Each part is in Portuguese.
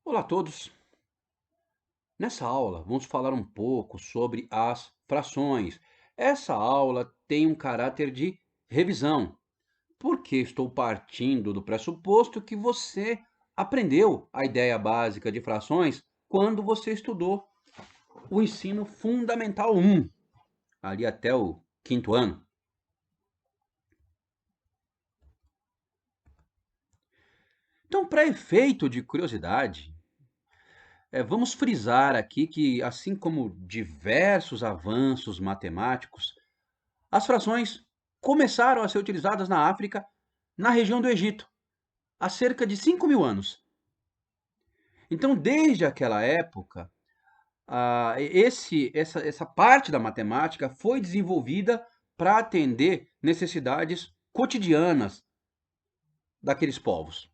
Olá a todos! Nessa aula, vamos falar um pouco sobre as frações. Essa aula tem um caráter de revisão, porque estou partindo do pressuposto que você aprendeu a ideia básica de frações quando você estudou o ensino fundamental 1, ali até o quinto ano. Então, para efeito de curiosidade, vamos frisar aqui que, assim como diversos avanços matemáticos, as frações começaram a ser utilizadas na África, na região do Egito, há cerca de 5.000 anos. Então, desde aquela época, essa parte da matemática foi desenvolvida para atender necessidades cotidianas daqueles povos.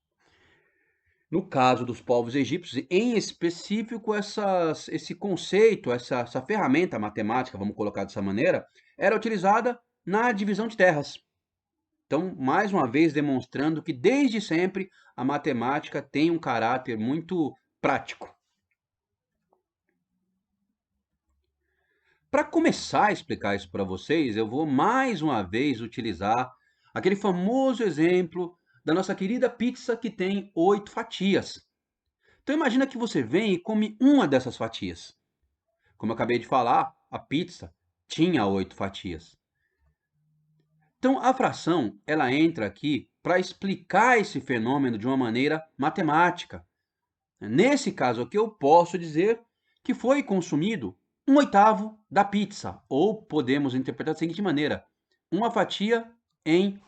No caso dos povos egípcios, em específico, esse conceito, essa ferramenta matemática, vamos colocar dessa maneira, era utilizada na divisão de terras. Então, mais uma vez, demonstrando que desde sempre a matemática tem um caráter muito prático. Para começar a explicar isso para vocês, eu vou mais uma vez utilizar aquele famoso exemplo da nossa querida pizza que tem 8 fatias. Então, imagina que você vem e come uma dessas fatias. Como eu acabei de falar, a pizza tinha 8 fatias. Então, a fração, ela entra aqui para explicar esse fenômeno de uma maneira matemática. Nesse caso aqui, eu posso dizer que foi consumido 1/8 da pizza, ou podemos interpretar da seguinte maneira: uma fatia em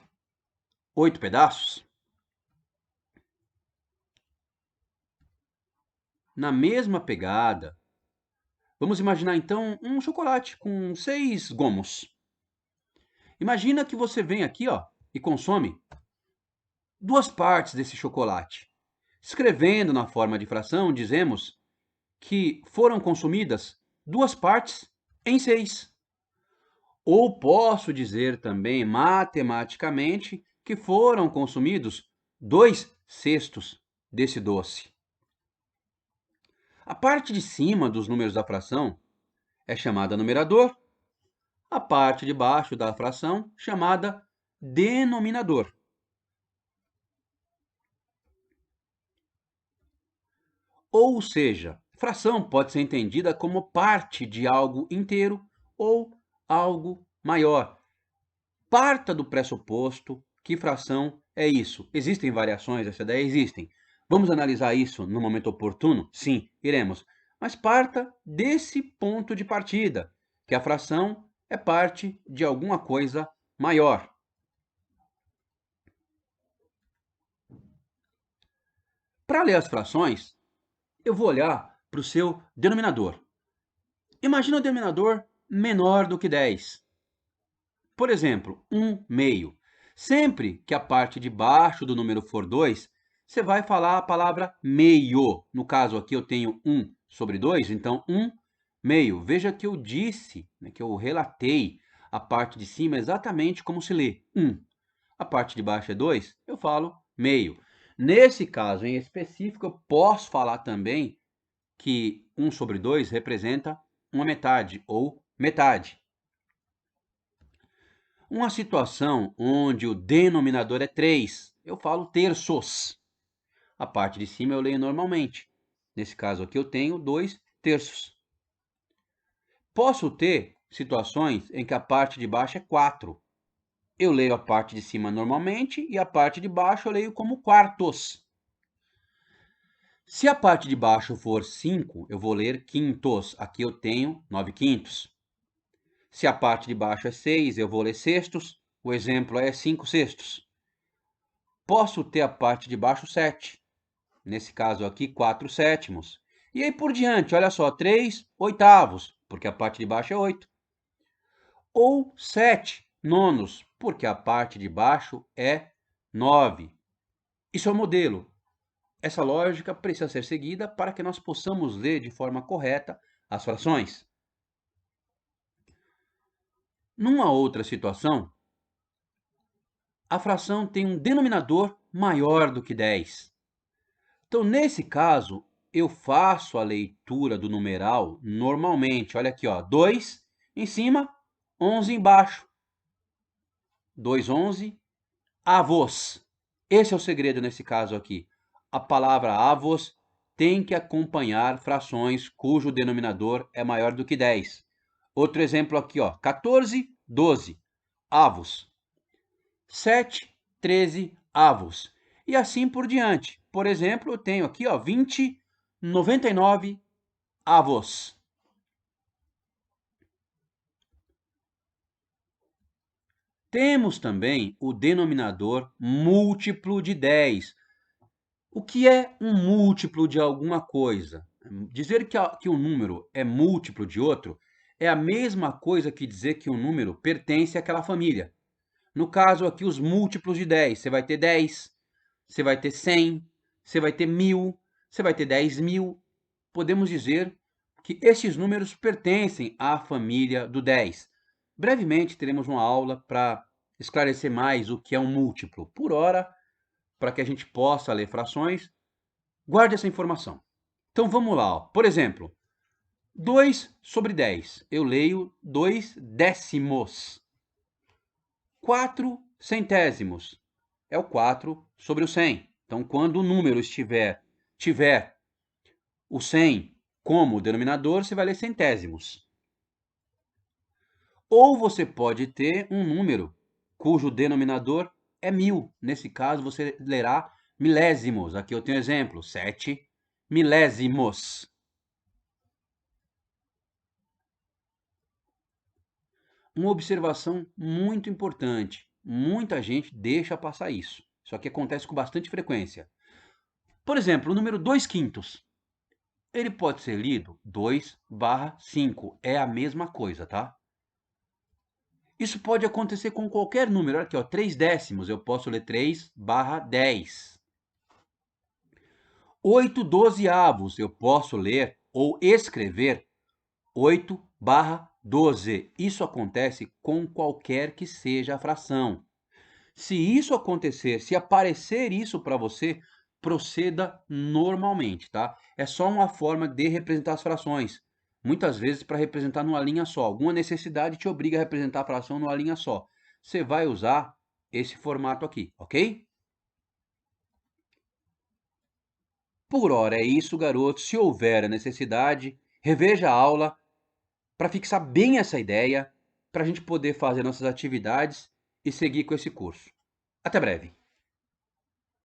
8 pedaços. Na mesma pegada, vamos imaginar então um chocolate com 6 gomos. Imagina que você vem aqui, ó, e consome 2 partes desse chocolate. Escrevendo na forma de fração, dizemos que foram consumidas 2 partes em 6. Ou posso dizer também, matematicamente, que foram consumidos 2/6 desse doce. A parte de cima dos números da fração é chamada numerador, a parte de baixo da fração chamada denominador. Ou seja, fração pode ser entendida como parte de algo inteiro ou algo maior. Parta do pressuposto que fração é isso. Existem variações dessa ideia? Existem. Vamos analisar isso no momento oportuno? Sim, iremos. Mas parta desse ponto de partida, que a fração é parte de alguma coisa maior. Para ler as frações, eu vou olhar para o seu denominador. Imagina o denominador menor do que 10. Por exemplo, 1/2. Sempre que a parte de baixo do número for 2, você vai falar a palavra meio. No caso aqui eu tenho 1/2, então 1/2. Veja que eu disse, que eu relatei a parte de cima exatamente como se lê 1. A parte de baixo é 2, eu falo meio. Nesse caso em específico, eu posso falar também que 1/2 representa uma metade ou metade. Uma situação onde o denominador é 3, eu falo terços. A parte de cima eu leio normalmente. Nesse caso aqui eu tenho 2/3. Posso ter situações em que a parte de baixo é 4. Eu leio a parte de cima normalmente e a parte de baixo eu leio como quartos. Se a parte de baixo for 5, eu vou ler quintos. Aqui eu tenho 9/5. Se a parte de baixo é 6, eu vou ler sextos. O exemplo é 5/6. Posso ter a parte de baixo 7. Nesse caso aqui, 4/7. E aí por diante, olha só, 3/8, porque a parte de baixo é 8. Ou 7/9, porque a parte de baixo é 9. Isso é o modelo. Essa lógica precisa ser seguida para que nós possamos ler de forma correta as frações. Numa outra situação, a fração tem um denominador maior do que 10. Então, nesse caso, eu faço a leitura do numeral normalmente. Olha aqui, ó, 2 em cima, 11 embaixo. 2, 11, avos. Esse é o segredo nesse caso aqui. A palavra avos tem que acompanhar frações cujo denominador é maior do que 10. Outro exemplo aqui, ó, 14, 12, avos. 7, 13 avos. E assim por diante. Por exemplo, eu tenho aqui, ó, 20, 99 avos. Temos também o denominador múltiplo de 10. O que é um múltiplo de alguma coisa? Dizer que um número é múltiplo de outro é a mesma coisa que dizer que um número pertence àquela família. No caso aqui, os múltiplos de 10. Você vai ter 10, você vai ter 100, você vai ter 1000, você vai ter 10.000. Podemos dizer que esses números pertencem à família do 10. Brevemente teremos uma aula para esclarecer mais o que é um múltiplo. Por hora, para que a gente possa ler frações, guarde essa informação. Então vamos lá. Ó. Por exemplo, 2 sobre 10. Eu leio 2 décimos. 4 centésimos. É o 4 sobre o 100. Então, quando o número tiver o 100 como denominador, você vai ler centésimos. Ou você pode ter um número cujo denominador é 1000. Nesse caso, você lerá milésimos. Aqui eu tenho exemplo, 7 milésimos. Uma observação muito importante. Muita gente deixa passar isso. Isso aqui acontece com bastante frequência. Por exemplo, o número 2/5. Ele pode ser lido 2/5. É a mesma coisa, tá? Isso pode acontecer com qualquer número. Olha aqui, ó, 3 décimos. Eu posso ler 3/10. 8 dozeavos. Eu posso ler ou escrever 8/12. Isso acontece com qualquer que seja a fração. Se isso acontecer, se aparecer isso para você, proceda normalmente, tá? É só uma forma de representar as frações. Muitas vezes para representar numa linha só. Alguma necessidade te obriga a representar a fração numa linha só. Você vai usar esse formato aqui, ok? Por hora é isso, garoto. Se houver a necessidade, reveja a aula para fixar bem essa ideia, para a gente poder fazer nossas atividades e seguir com esse curso. Até breve!